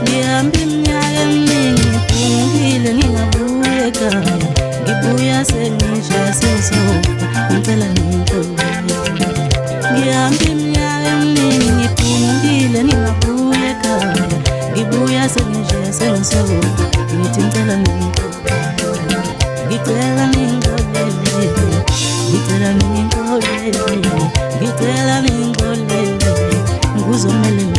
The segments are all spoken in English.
Niambi mnyaya mningi, pungile ninabuye kaya, ngibuya ngicela ngixolele. Ngihambe iminyaka eminingi ngiphumile ningabuye ekhaya, ngibuya sengishiya sengisekude, ngithi ngicela ngixolele, ngicela ngixolele, ngicela ngixolele, ngicela ngixolele, nguzomele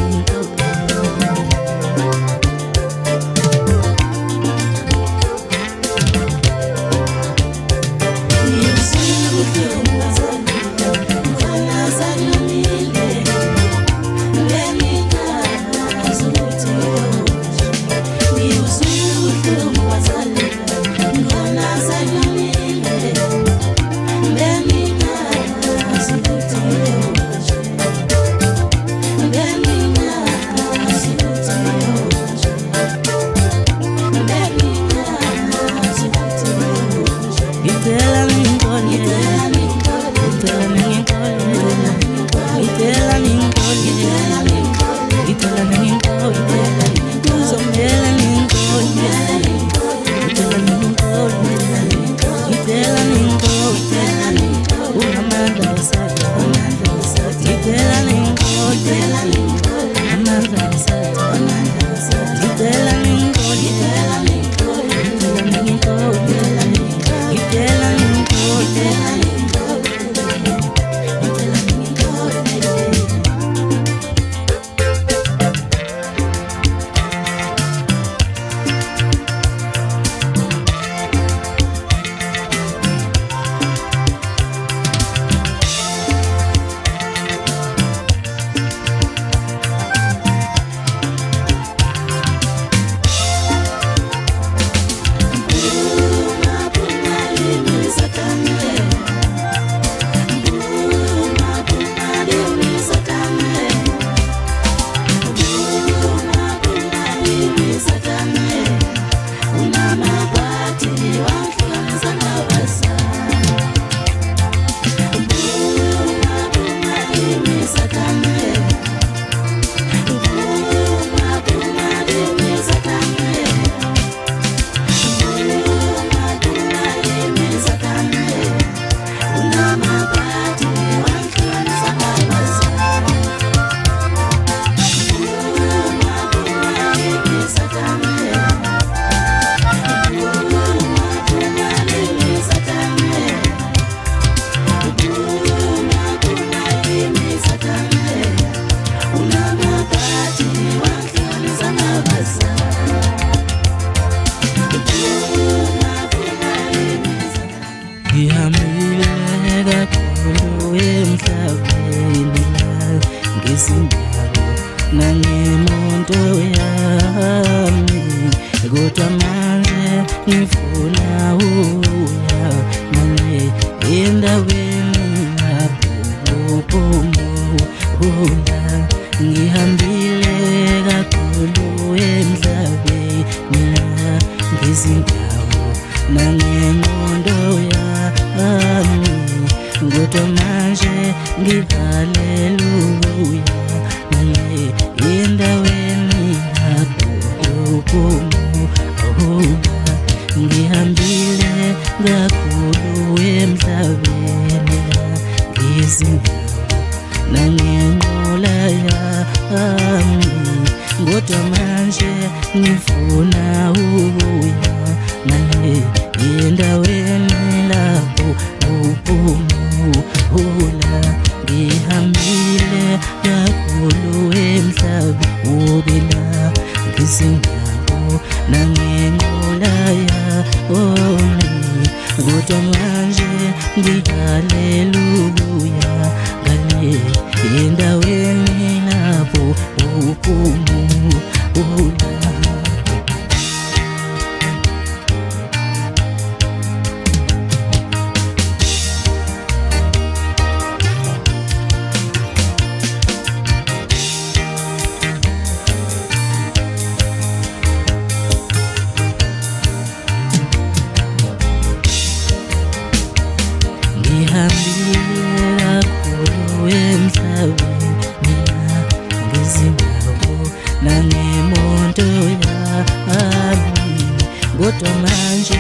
kodwa manje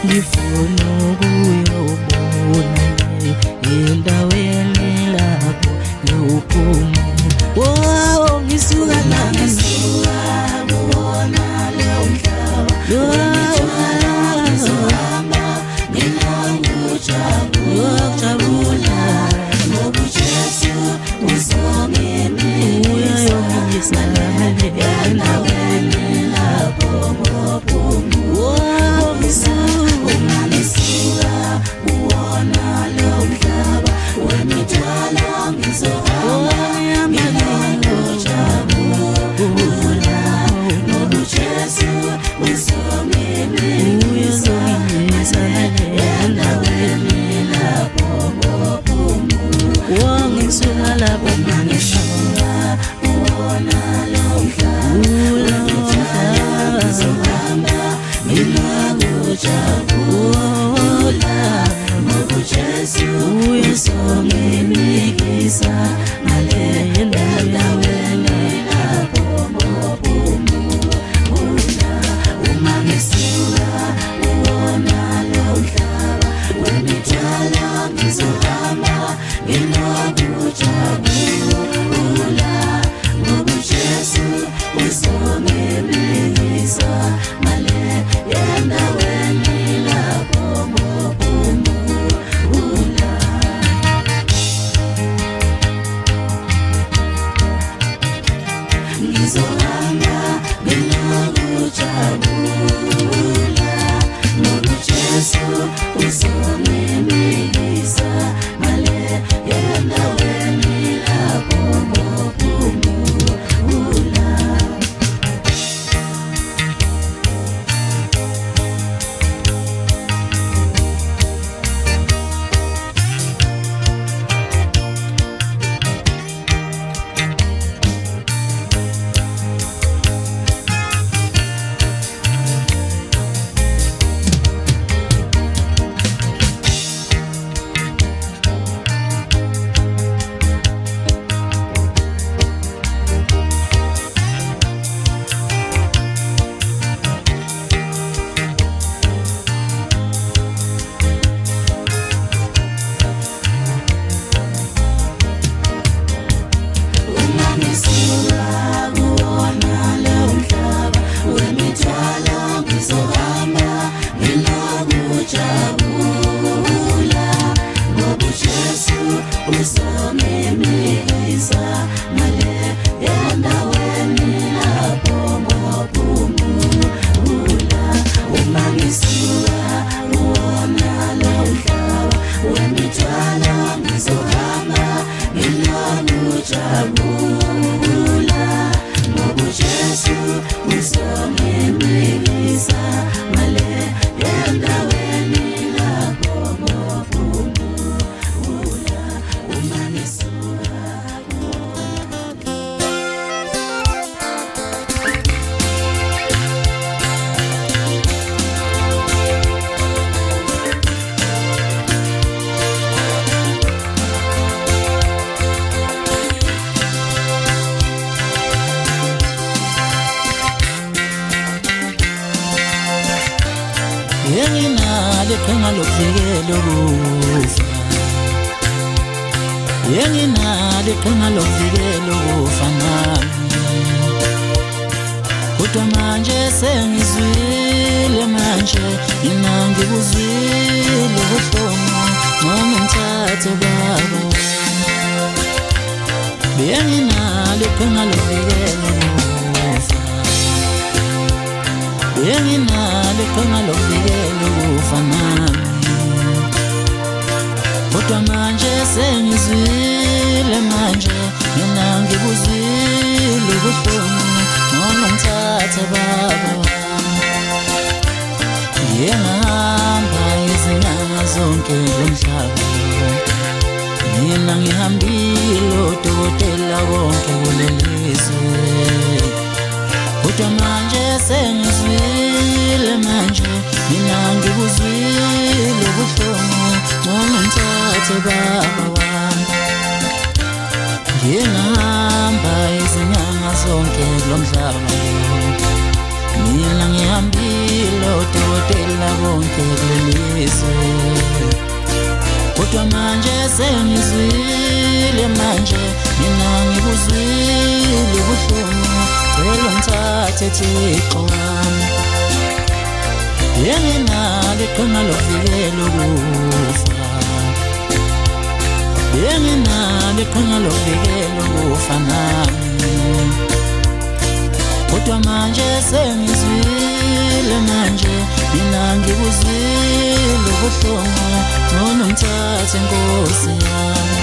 ngifuna ukuyobona Wokujabula ngoba uJesu uzongimisa endaweni lapho ngophumula. Ungangisuka uwona lo mhlaba wemithwalo ngizohamba nginokujabula ngoba uJesu uzongimisa endaweni lapho ngophumula. Wangisuka lapho ngangishona uwona lo mhlaba ngizohamba nginokujabula ngoba uJesu uzongimikisa ngale endaweni lapho ngophumula. Uma ngisuka uwona lo mhlaba wemithwalo ngizohamba nginokujabula ngoba uJesu uzongimikisa ngale endaweni lapho ngophumula. Ngizohamba nginokujabula ngoba uJesu uzongimikisa ngale endaweni lapho ngophumula. Ngisuka kuwona lo mhlaba wemithwalo ngizohamba nginokujabula ngoba uJesu uzongimikisa ngale endaweni lapho ngophumula. Uma ngisuka kuwona lo mhlaba wemithwalo ngizohamba nginokujabula ngoba uJesu uzongimikisa ngale endaweni lapho ngophumula. Uma ngisuka yenginalo iqhinga lokuvikela ukufa, yenginalo iqhinga lokuvikela ukufa nami, kodwa manje sengizwile manje mina ngibuzwile ubuhlungu noma ngithathe baba. Yenginalo iqhinga lokuvikela ukufa, yenginalo iqhinga lokuvikela ukufa nami, kodwa manje sengizwile manje mina ngibuzwile ubuhlungu noma ngithathe baba. Ngihamba izinyanga zonke zomhlaba, mina ngihambile odokotela bonke kulelizwe, kodwa manje sengizwile manje mina ngibuzwile ubuhlungu noma ngithathe baba wami. Ngihamba izinyanga zonke kulomhlaba, mina ngihambile odokotela bonke kulelizwe, kodwa manje sengizwile manje mina ngibuzwile ubuhlungu cela ngithathe Thixo wami. Yenginalo iqhinga lokuvikela ukufa, liqhinga lokuvikela ukufanani. Kodwa manje sengizwile manje, mina ngibuzwile ubuhlungu, ngcono ngithathe Nkosi yami.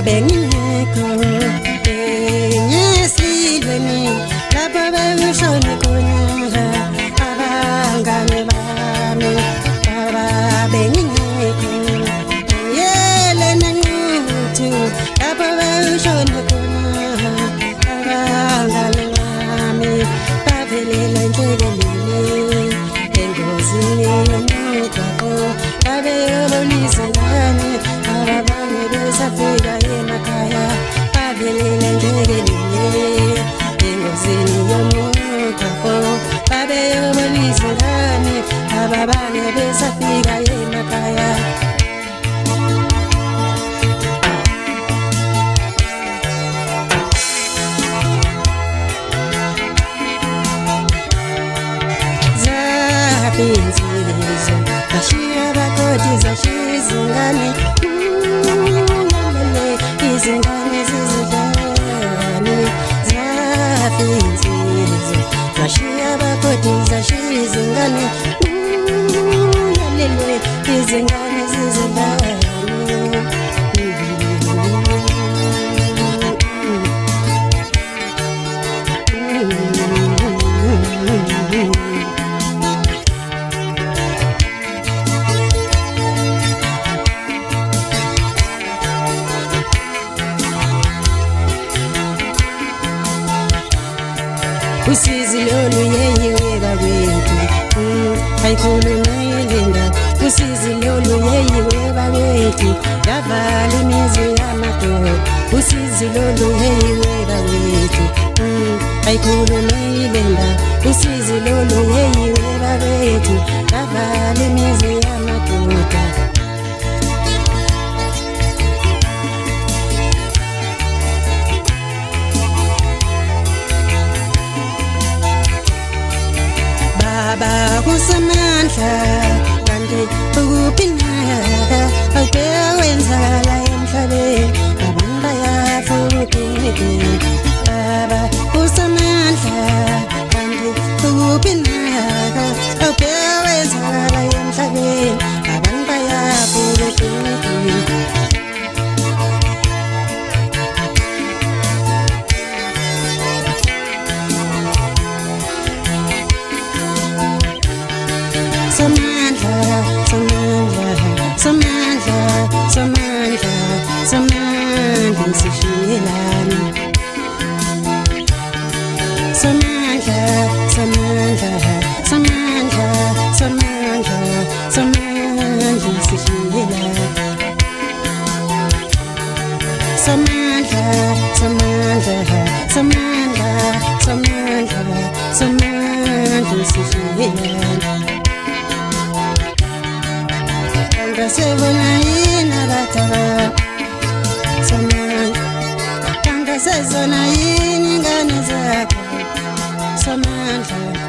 Bengiko enyesilweni lapho bengishone khona abangane bami. Baba bengiko yelena nquthu lapho bengishone khona abangane bami. Bavelela njekelile engozini yomgwaqo, babeyobonisa ngani ababane besafika emakhaya. Bavelela njekelile engozini yomgwaqo, babeyobonisa ngani ababane besafika emakhaya. Insizwa bashiya bakoti zashiya izingane, izingane zizidlane. Zafi insizwa bashiya bakoti zashiya izingane, izingane zizidlane. Usizi lolu yenyiwe bakwethu, ayikhulunywe linda usizi lolu yeyiwe bakwethu yavala imizi yamadoda usizi lolu yeyiwe bakwethu ayikhulumile nda usizi lolu yeyiwe bakwethu yavala imizi yamadoda baba kusamandla kanti ukuphindana awukewenzakala emhlabeni abantu bayafuduka baba kusamandla kanti ukuphindana awukewenzakala emhlabeni abantu bayafuduka Samandla sishiyelana Samandla sishiyelana Samandla sishiyelana Sevona inabata Samandla Kanga sezona ingane zakho Samandla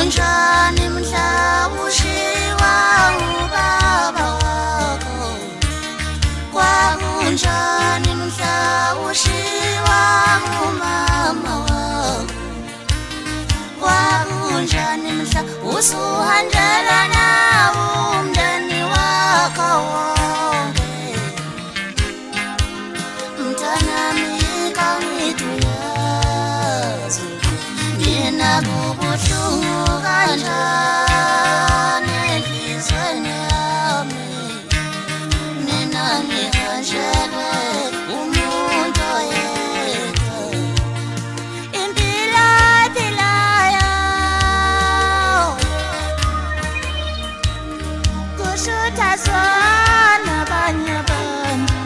Unjani mhla ushiwa ubaba wakho Kwakunjani mhla ushiwa umama wakho Kwakunjani mhla usuhanjelwa nawo umndeni wakho wonke Mntanami kangithi uyazi Mina kubuhlungu kanjani enhlizweni yami Mina ngihanjelwe umuntu oyedwa Impilo ephilayo kushutha sona abanye abantu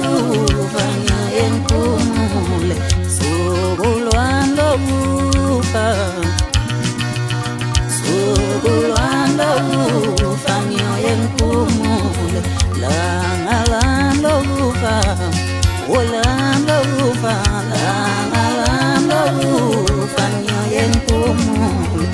lokufa ngiyaye ngiphumule suku lwami lokufa suku lwami lokufa ngiyaye ngiphumule langa lami lokufa lami lokufa langa lami lokufa ngiyaye ngiphumule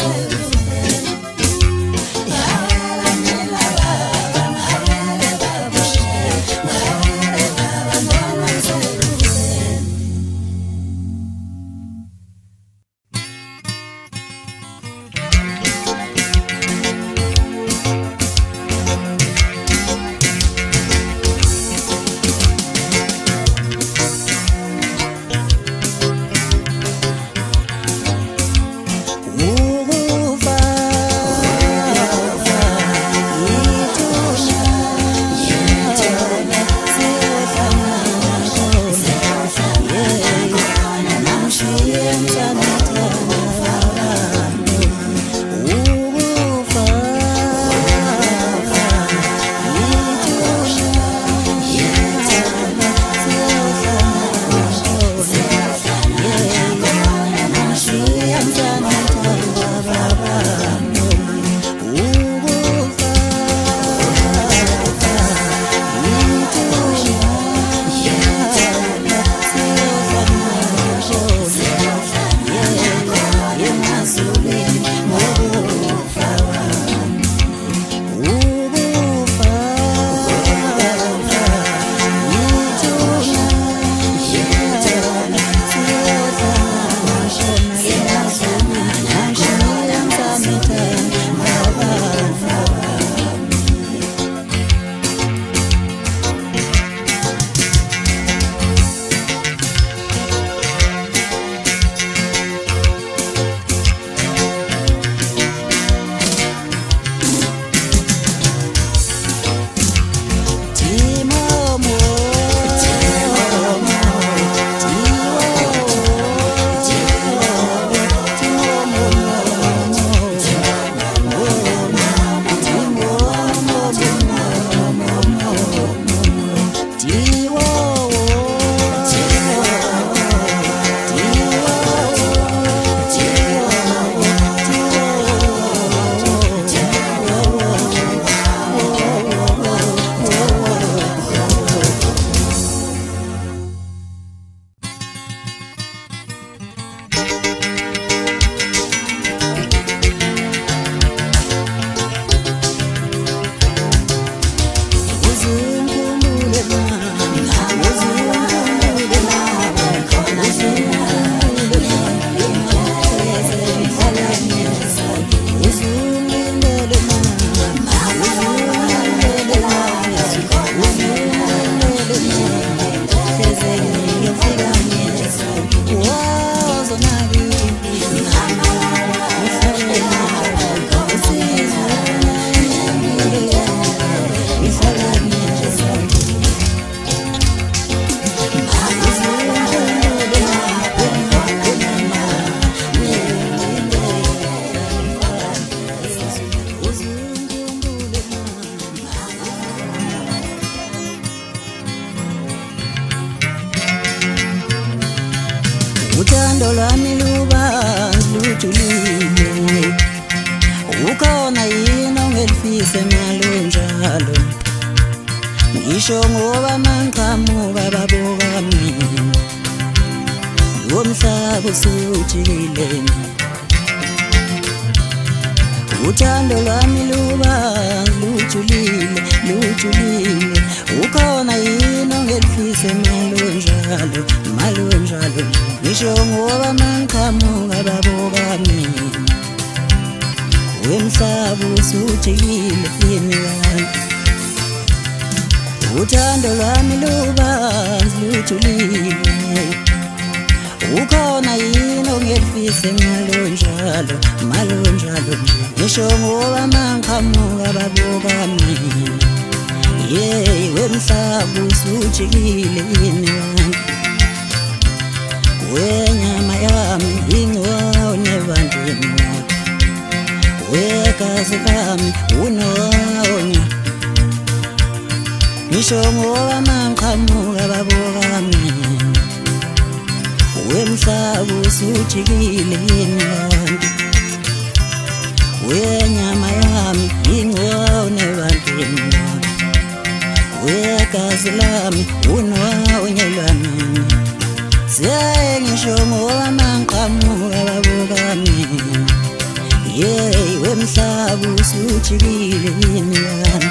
Thank you. uthando lwami lubanzi lujulile ukhona yini ongelifise malunjalo ngisho ngoba manqhamuka babo bami lo mhlaba usujikile uthando lwami lubanzi lujulile ukhona yini ongelifise malunjalo ngisho ngoba manqhamuka babo bami wemhlaba usujikile yini wami uthando lwami lubanzi lujulile ukhona yini ongelifise malunjalo ngisho ngoba manqhamuka babo bami wemhlaba usujikile yini wami wenyama yami ingcone ebantwini wakho wegazi lami unonya ngisho ngoba manqhamuka babo bami wemhlaba usujikile yini wami wenyama yami ingcone ebantwini wakho wegazi lami unonya lwami siyaye ngisho ngoba manqhamuka babo bami wemhlaba usujikile yini wami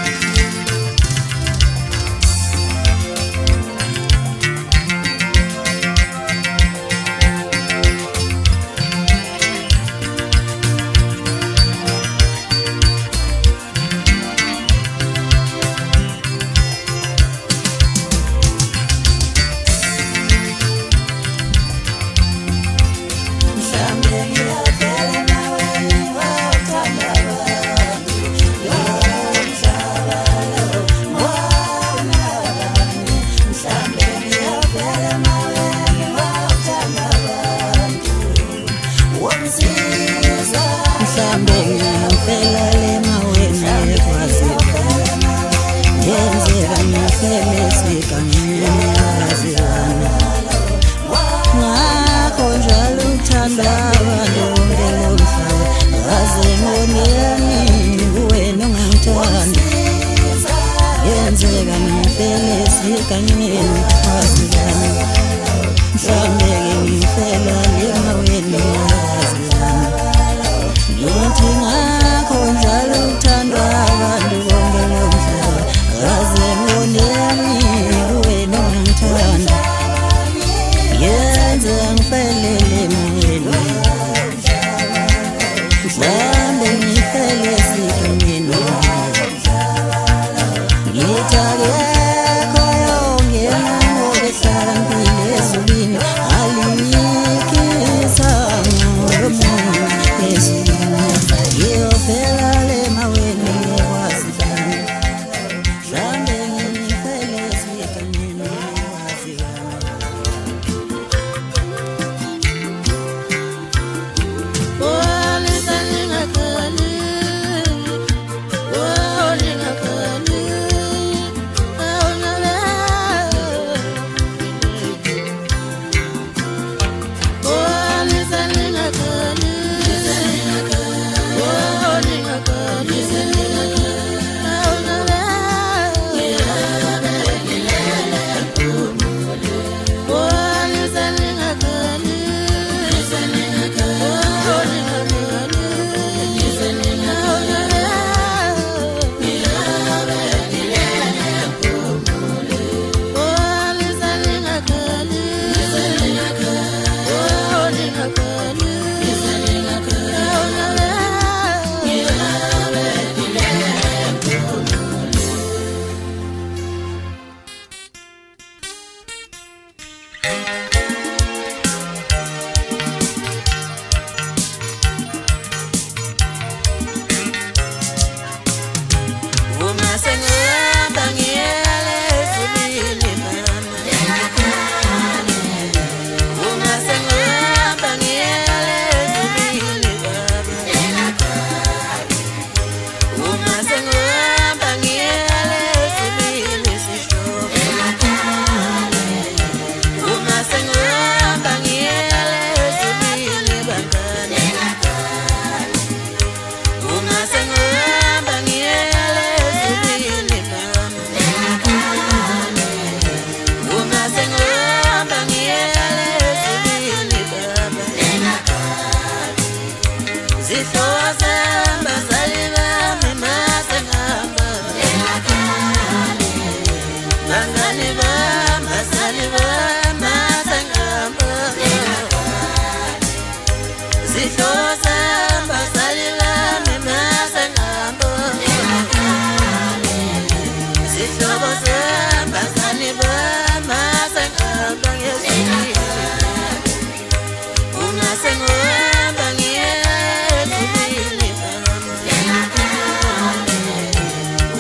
sengohamba ngiyezulwini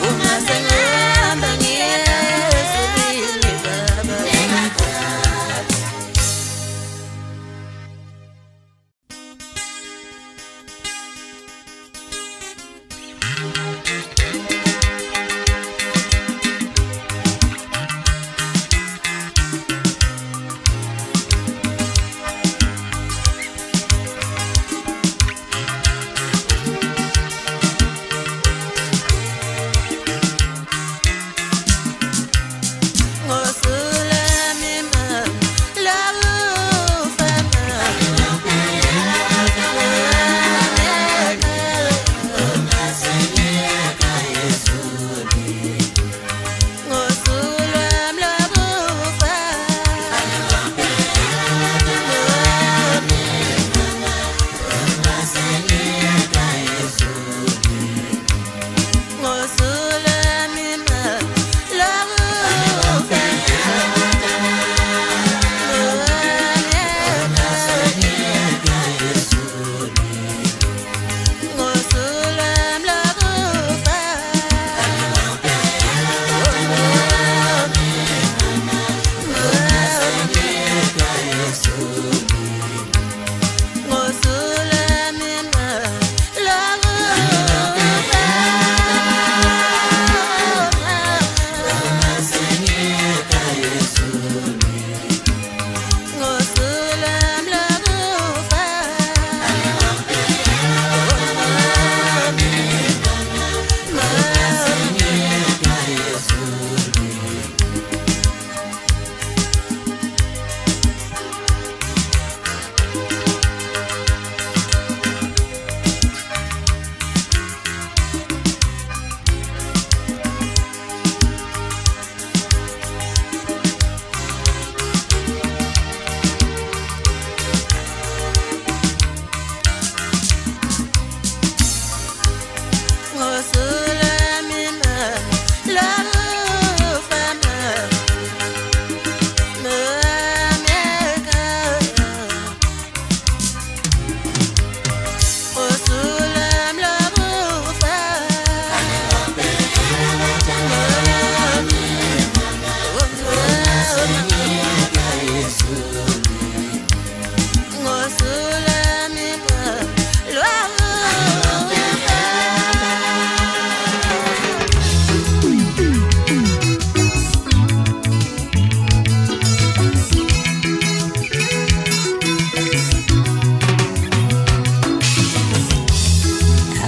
uma sengohamba ngiyezulwini baba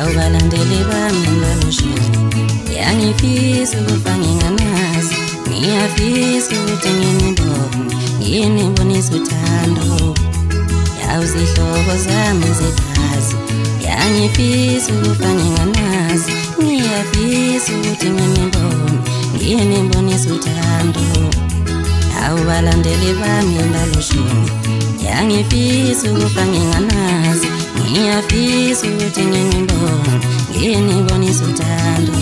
awubalandeli bami ngaloshini yangifisa ukufa nginganazi ngiyafisa ukuthi nginibonise uthando yawuzihlobo zami zegazi yangifisa ukufa nginganazi ngiyafisa ukuthi nginibonise uthando awubalandeli bami ngaloshini yangifisa ukufa nginganazi ngiyafisa ukuthi nginibonise uthando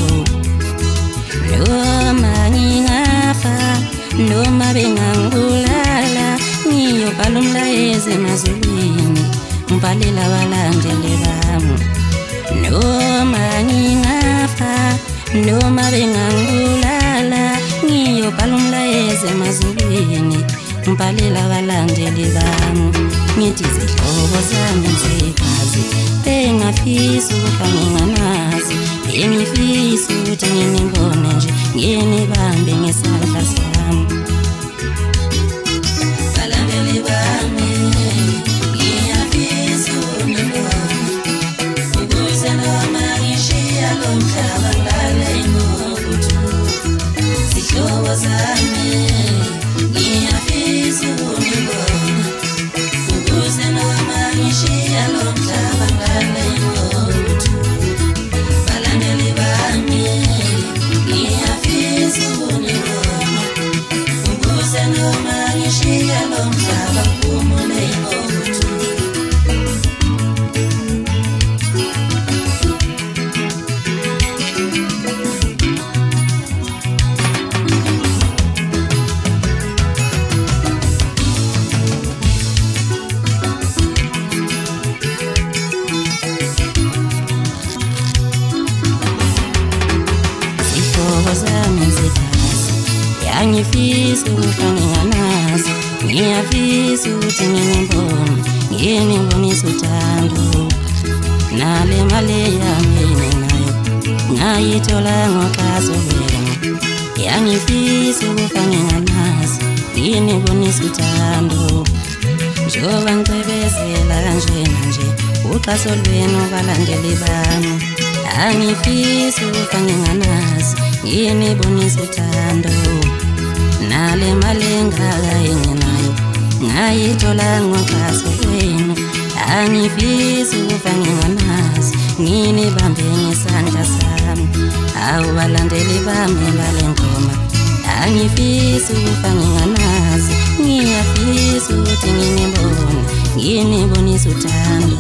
noma ngingafa noma bengangibulala ngiyobhala umlayezo emazulwini ngibhalela abalandeli bami noma ngingafa noma bengangibulala ngiyobhala umlayezo emazulwini ngibhalela abalandeli bami ngithi izihlobo zami zegazi bengafisa ukufa nginganazi bengifisa ukuthi nginibone nje nginibambe ngesandla sami balandeli bami ngiyafisa ukunibona ukuze noma ngishiya lo mhlaba ngilale ngokuthu izihlobo zami ngiyafisa ukunibona ukuze noma ngishiya lo mhlaba ngilale ngokuthu balandeli bami ngiyafisa ukunibona Angifisi ukuthi nginibonise uthando nale mali yami nayo ngayithola ngoxhaso lwenu. Angifisi ukufa nginganazi nginibonise uthando njengoba ngicebezela kanjena nje uxhaso lwenu balandeli bami. Angifisi ukufa nginganazi nginibonise uthando nale mali engaka enginayo ngayithola ngoxhaso lwenu. Angifisi ukufa nginganazi nginibambe ngesandla sami. Awu balandeli bami bale ngoma, angifisi ukufa nginganazi ngiyafisa ukuthi nginibonise uthando.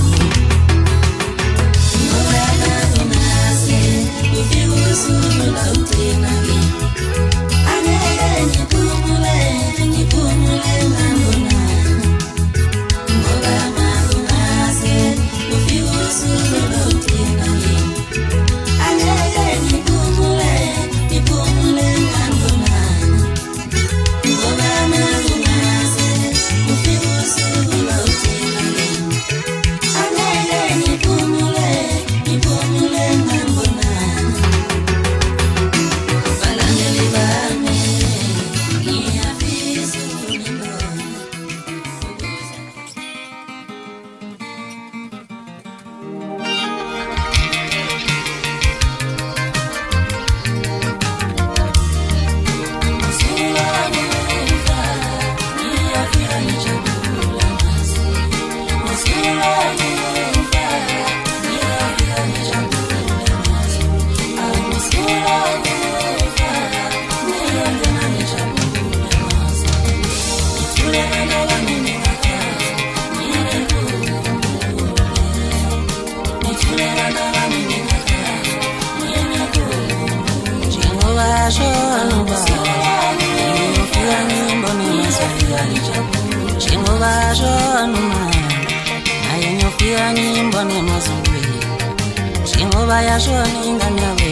Njengoba yashona ingane yawe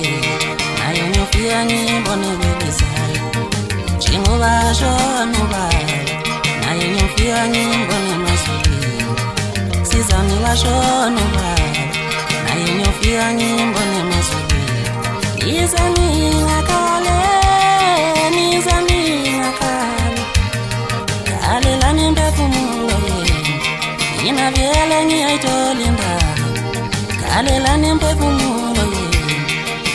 nayo ngiyofika ngibone belizala. Njengoba yashona ubaba nayo ngiyofika ngibone amazulu. Sizani washona ubaba nayo ngiyofika ngibone amazulu. Izani ngakale kalelani mphefumulo yenu nginavyele ngiyayithola indawo. Kalelani mphefumulo yenu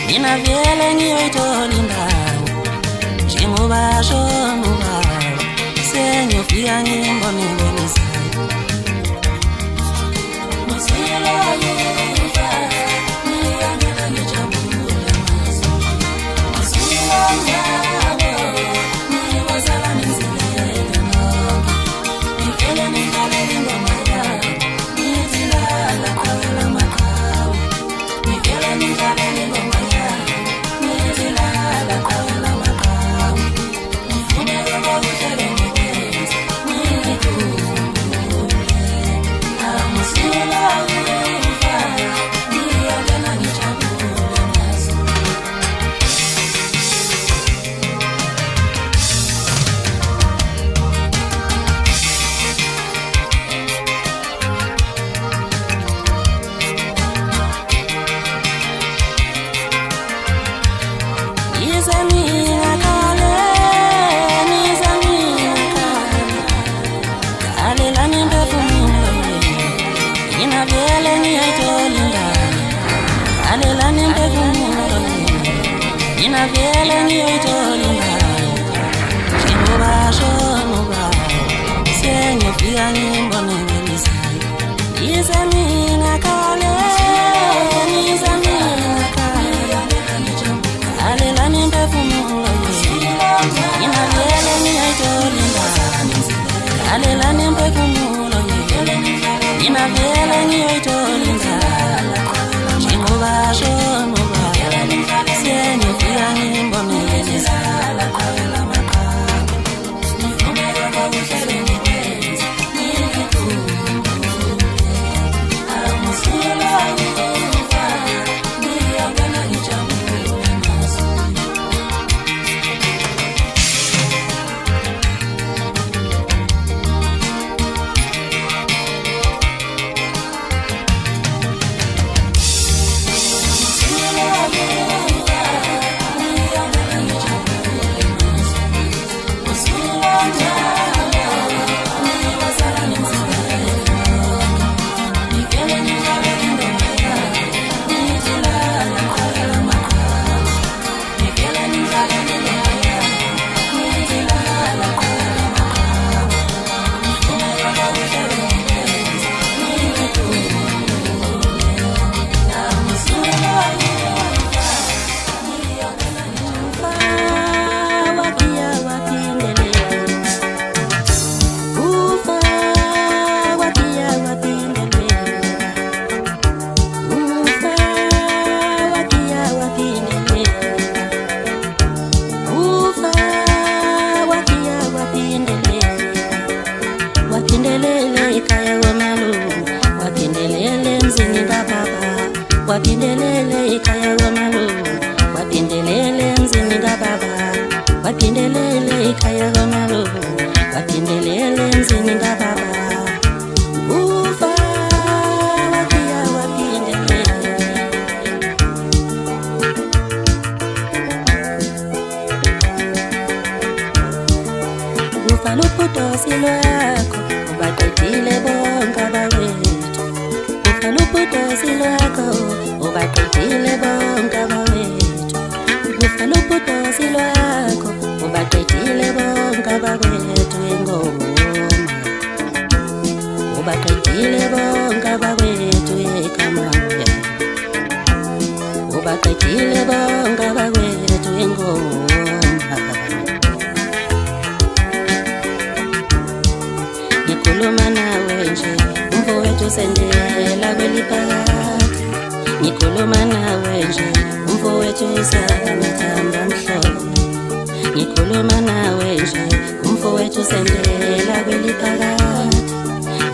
nginavyele ngiyoyithola indawo. Njengoba yashona ubaba sengiyofika ngimbone belizala. Nginavyele ngiyoyithola indawo. Njengoba yashona ubaba sengiyofika ngimbone belizala. Izani ngakale kalelani mphefumulo yenu nginavyele ngiyoyithola indawo. Kalelani mphefumulo yenu nginavyele ngiyoyithola indawo. Njengoba yashona ubaba sengiyofika ngimbone belizala. wapindelele ekhaya komalume, wapindelele emzini kababa, wapindelele ekhaya komalume, wapindelele emzini kababa, wapindelele ekhaya komalume, wapindelele emzini kababa. Ufa wakia wapindelele, ufa luputosi lwakho ubaqedile bonke abawethu, ufa luputosi lwakho ubaqedile bonke abawethu, ufa luputosi lwakho ubaqedile bonke abawethu engoma, ubaqedile bonke abawethu ekhamawe, ubaqedile bonke abawethu engoma. Ngikhuluma nawe nje umfowethu sendela kweliphakathi, ngikhuluma nawe nje umfowethu usamathamba amhlophe, ngikhuluma nawe nje umfowethu sendela kweliphakathi,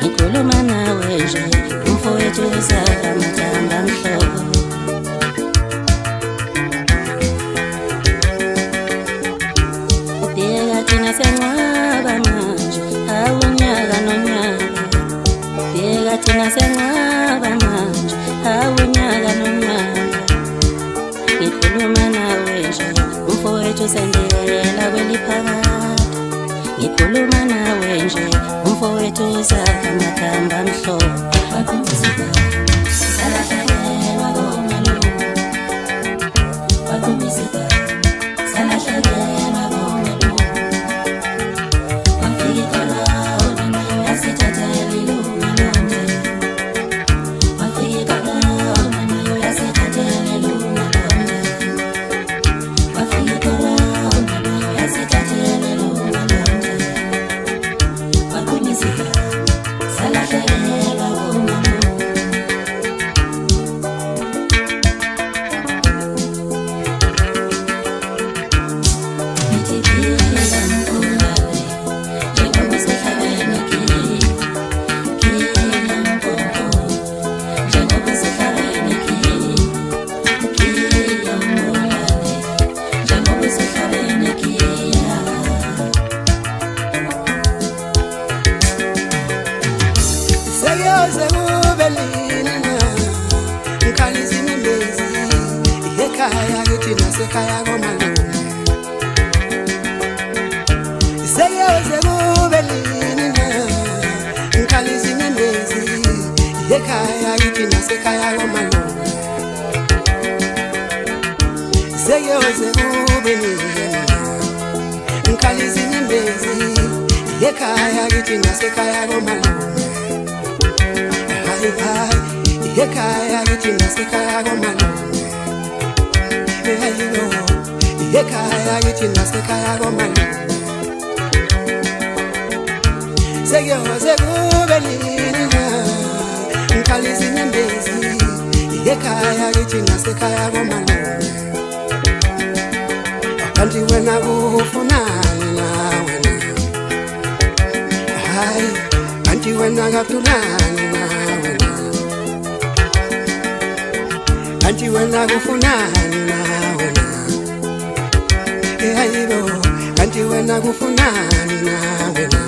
ngikhuluma nawe nje umfowethu usamathamba amhlophe. Ubheka thina siyanqaba manje, awunyaka nonyaka, ubheka thina siyanqaba manje, awunyaka nonyaka. Ngikhuluma nawe nje umfowethu sendela kweliphakathi, ngikhuluma nawe nje umfowethu usamathamba amhlophe. Salahlekelwa komalume, wakumisipha, salahlekelwa komalume, wafika khona wena uyasithathela ilunga lonke, wafika khona wena uyasithathela ilunga lonke, wafika khona wena uyasithathela ilunga lonke, wakumisipha, salahlekelwa komalume. Seyoze kubelina ngikhalizini mbezi ekhaya kithi nasekhaya komalume. Seyoze kubelina ngikhalizini mbezi ekhaya kithi nasekhaya komalume. Seyoze kubelina ngikhalizini mbezi ekhaya kithi nasekhaya komalume. Ekhaya kithi nasekhaya komalume, ekhaya kithi nasekhaya komalume. Seyoze kubelina ngikhalizini mbezi ekhaya kithi nasekhaya komalume. Kanti wena kufunani na wena, hayi kanti wena kafunani na wena, kanti wena kufunani na wena, hayibo kanti wena kufunani na wena.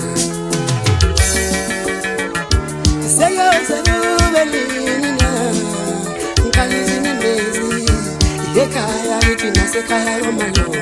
Seyoze kubelina ngikhalizini mbezi ekhaya kithi nasekhaya komalume.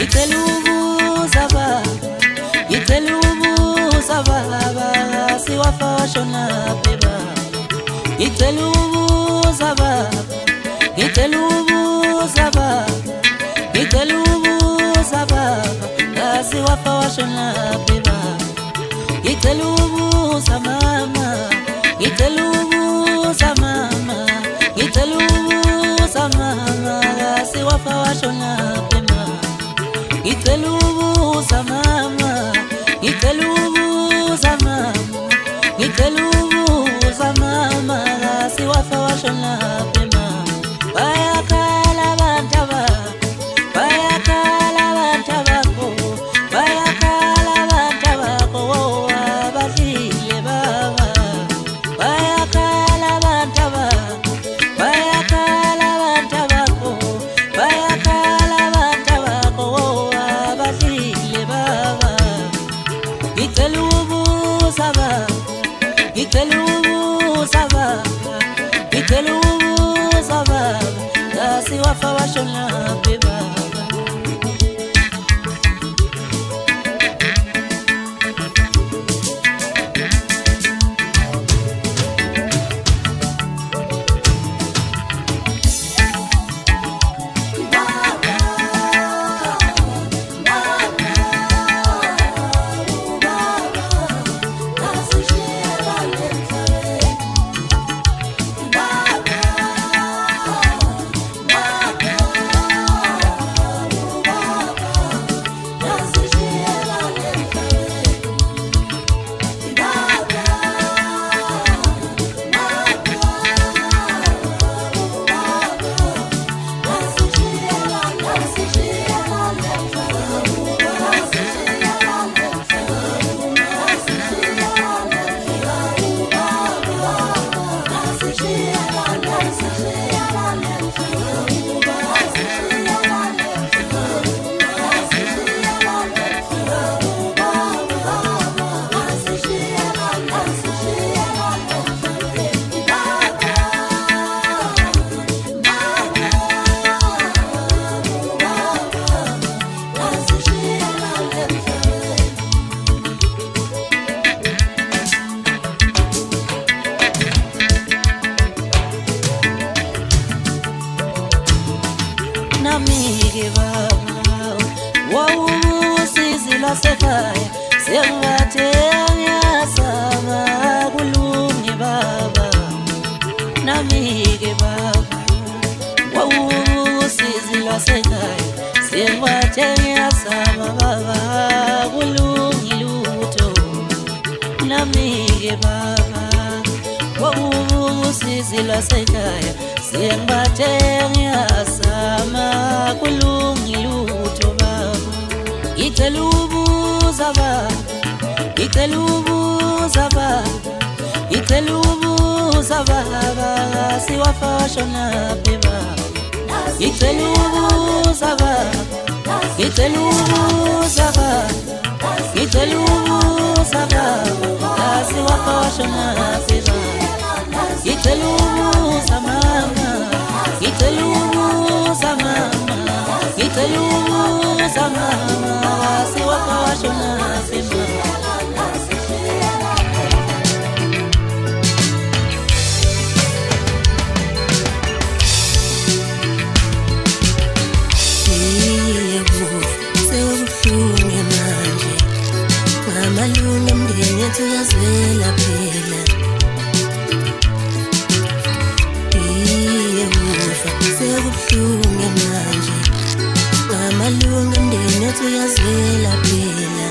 ngicela ukubuza baba, ngicela ukubuza baba, siwafashonaphi baba, ngicela ukubuza baba, ngicela ukubuza baba, ngicela ukubuza baba, siwafashonaphi baba, ngicela ukubuza mama, ngicela ukubuza mama, ngicela ukubuza mama, siwafashonaphi mama, ngicela ukubuza mama, ngicela ukubuza mama, ngicela ukubuza mama, siwafashonaphi mama. Bayakhala abantu abakho, bayakhala abantu abakho, bayakhala abantu abakho, abadlile baba. Bayakhala abantu abakho, bayakhala abantu abakho, bayakhala abantu abakho, abadlile baba. Ngicela ukubuza baba, ngicela ukubuza baba, ngicela ukubuza baba, siwafashonaphi baba. Nami-ke baba, wawusizi lwasekhaya, sengathi ngiyasaba kulunge baba. Nami-ke baba, wawusizi lwasekhaya, sengathi ngiyasaba baba kulunge lutho. Nami-ke baba, wawusizi lwasekhaya, sengathi ngiyasaba kulunge lutho baba. Ngicela ukubuza baba, ngicela ukubuza baba, ngicela ukubuza baba, siwafashonaphi baba. Ngicela ukubuza baba, ngicela ukubuza baba, ngicela ukubuza baba, siwafashonaphi baba. Ngicela ukubuza mama, ngicela ukubuza mama, ngicela ukubuza mama, siwafashonaphi mama. Sekubuhlungu manje, ngamalunga omndeni ethu uyazwela phela. Sekubuhlungu manje, ngamalunga omndeni ethu uyazwela phela.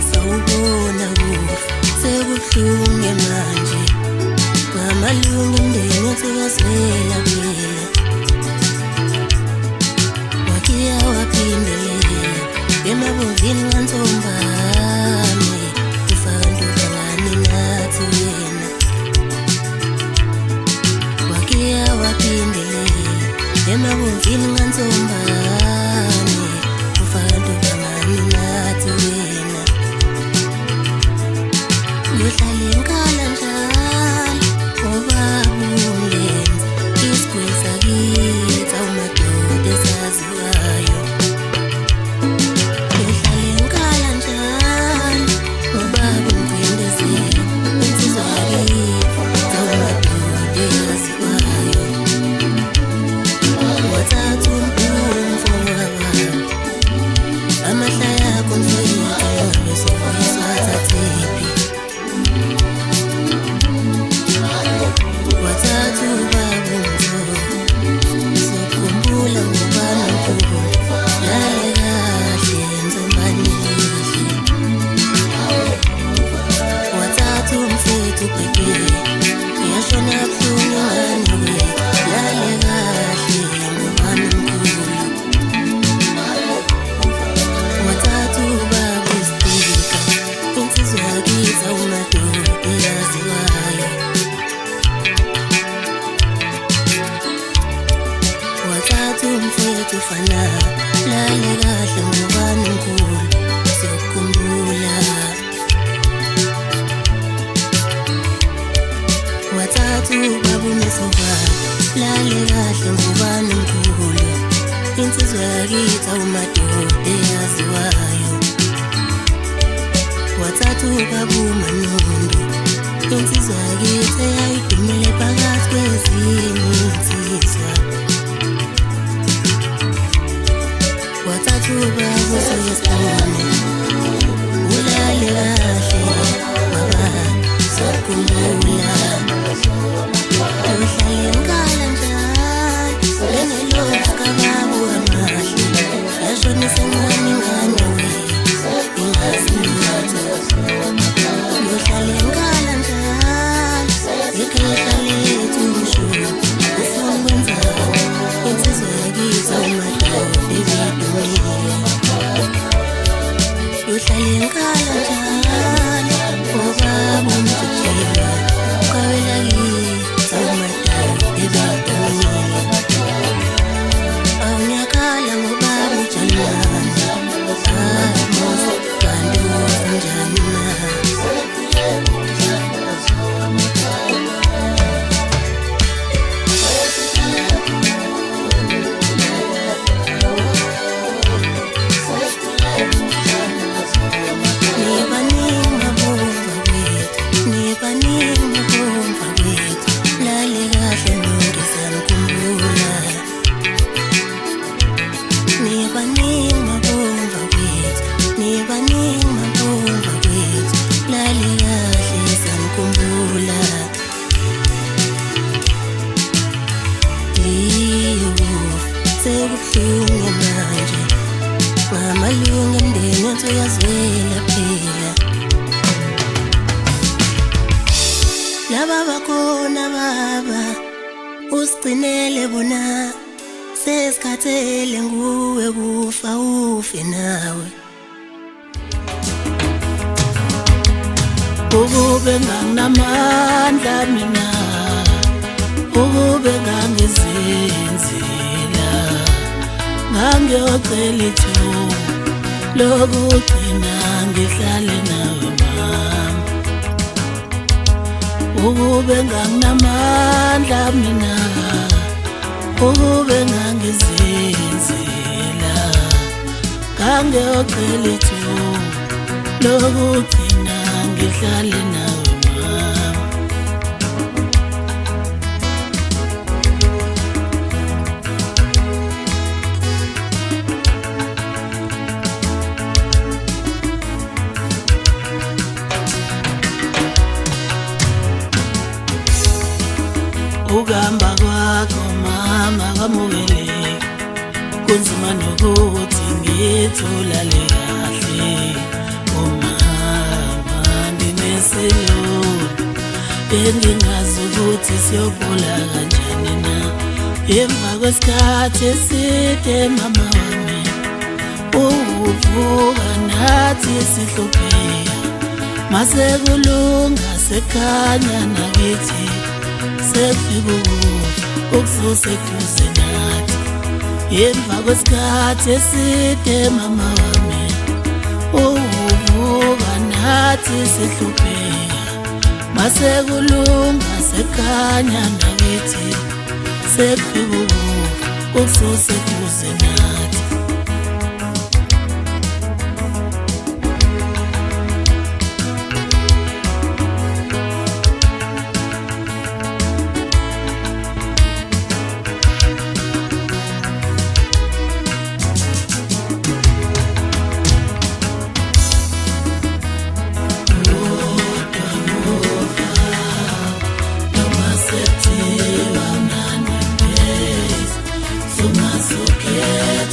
Sawubona kufa, sekubuhlungu manje, ngamalunga omndeni ethu uyazwela phela. Wakiya waphindelela emabovini kantombane, ufandukangani nathi wena. Wakiya waphindelela emabovini kantombane, ufandukangani nathi wena. Ngihlale ngikhala njalo ngoba umlenze isigweza kithi awumadoda esazi wethu bheke ngiyashona buhlungu ngane lale kahle ngubani mkhulu wathathu baba isipika insizwa yakiza umadoda eyaziwayo wathathu mfowethu fana lale kahle ngubani mkhulu siyokukhumbula wathathu baba uMesoba lale kahle ngubani mkhulu insizwa yakiza umadoda eyaziwayo wathathu baba uManondo insizwa yakithi eyayidumile phakathi kwezinye insizwa wathathu baba uSiyasibone ulale kahle baba siyakhumbula uhlale ngala njalo lengelofu kababa amahle yashonisa ngani ngane ingazi lutho uhlale ngala njalo ikhehla lethu mshulu ufuna kwenzani insizwa yakiza umadoda ebidumile uhlale ngala njalo ubaba umjijela kwawela kiza umadoda ebidumile awunyakala ngobaba ujalana mosa kanti njani na Bakhona baba usigcinele bona sesikhathele nguwe kufa ufe nawe ukube nganamandla mina ukube ngangizenzela ngangiyocela ithuba lokugcina ngihlale nawe mama ukube nganamandla mina ukube ngangizenzela ngangiyocela ithuba lokugcina ngihlale nawe mama ukuhamba kwakho mama kamukeleke kunzima nokuthi ngithulale kahle umama nginesilonda bengingazi ukuthi siyophula kanjani na emva kwesikhathi eside mama wami uvuka nathi sihlupheka mase kulunga sekhanya nakithi sefika ukuzoseduze nathi emva kwesikhathi eside mama wami uvuka nathi sihlupheka mase kulunga sekhanya nakithi sefika ukuzoseduze nathi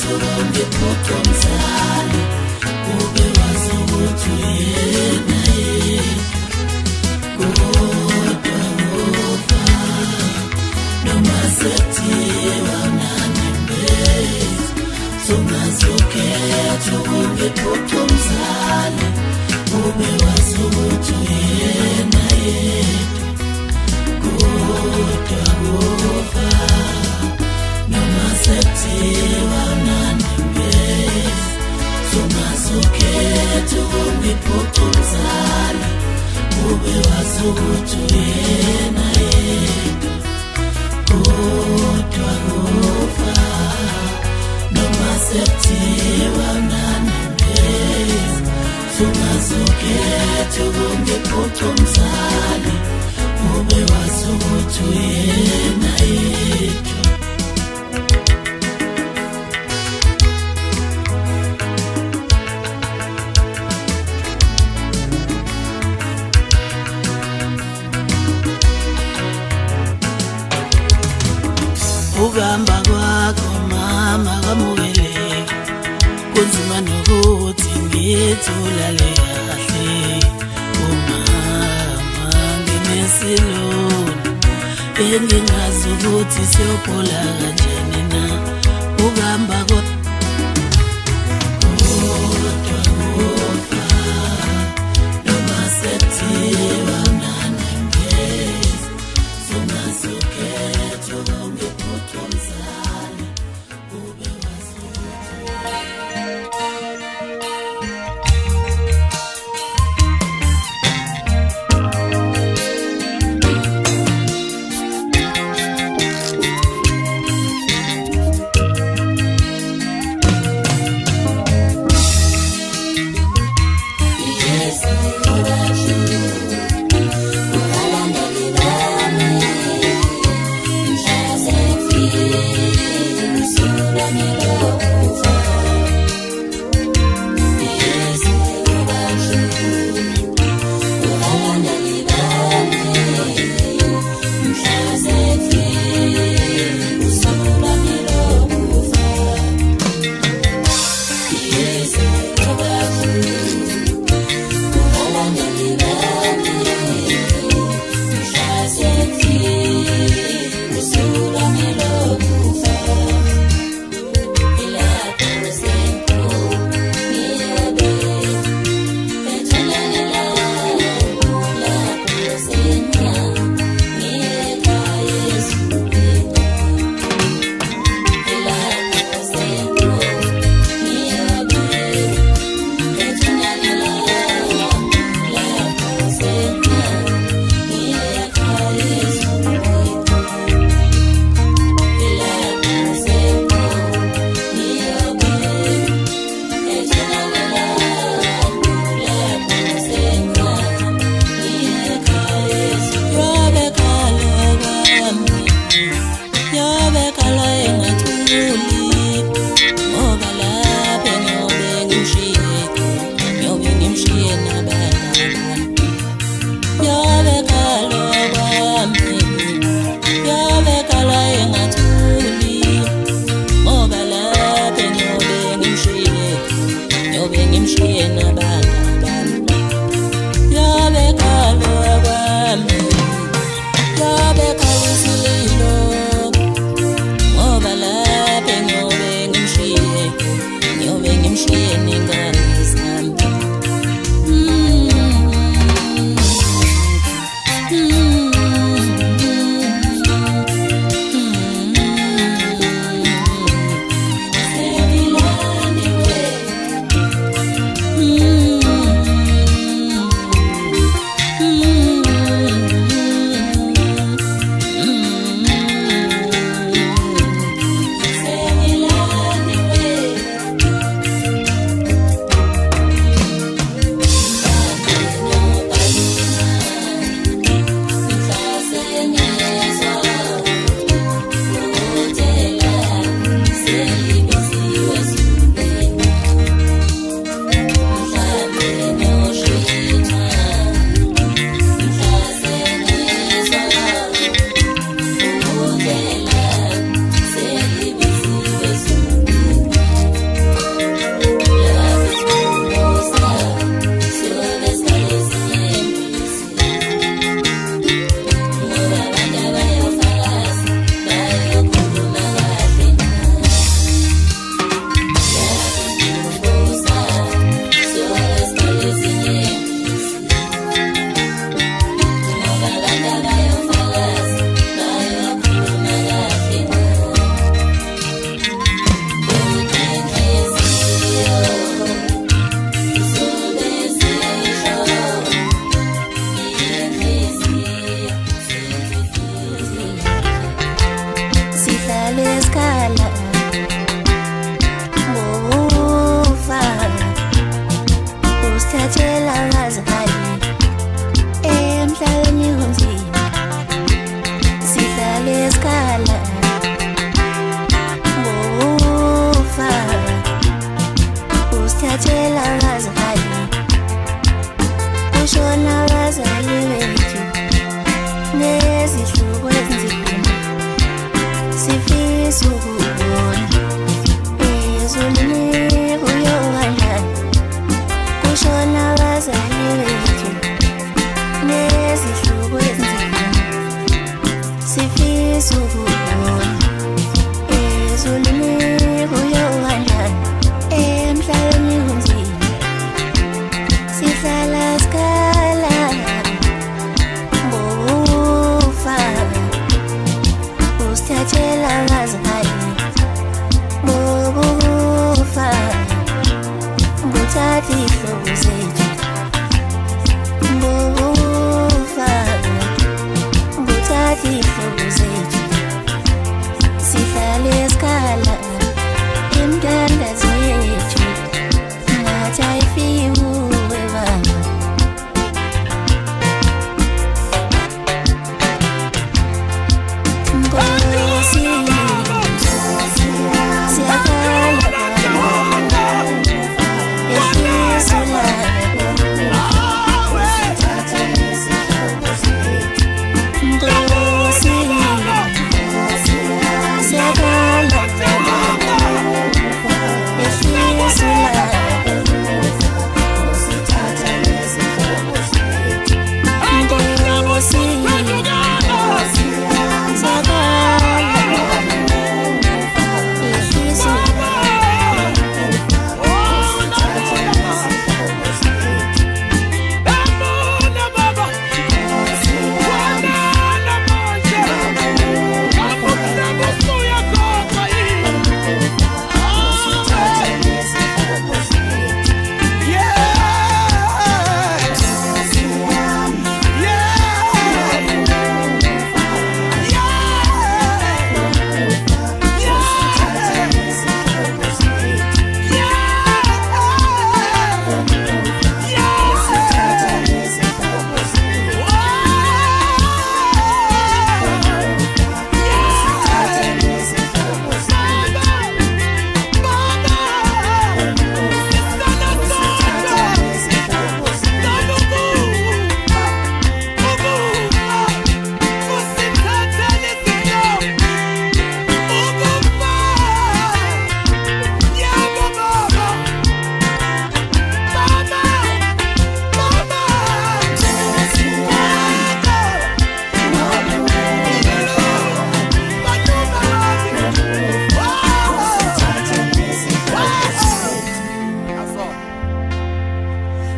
to ube wasukuthi yena kodwa kufa noma sekuthiwa unanembezi sungazokhetha ukungiphuca umzali ube wasukuthi yena kodwa kufa noma sekuthiwa unanembezi sungazokhetha ukungiphuca umzali ube wasukuthi yena yedwa. Ukuhamba kwakho mama kamukeleke kunzima nokuthi ngithi ulale kahle umama nginesiloni engingazi ukuthi siyophola kanjani na ukuhamba kwakho kodwa kufa noma sekuthiwa unanembezi sungazokhetha ukungiphuca umzali ube wasukuthi izihlobo zethu sihlale esikhala imntandazi yethu ngathi ayifiki kuwe baba Nkosi siyakhala efiso lakho Nkosi siyakhala efiso lakho Nkosi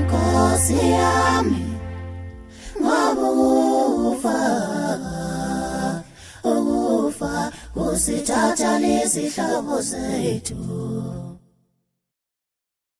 Nkosi yami ngoba ukufa kusithatha nezihlobo zethu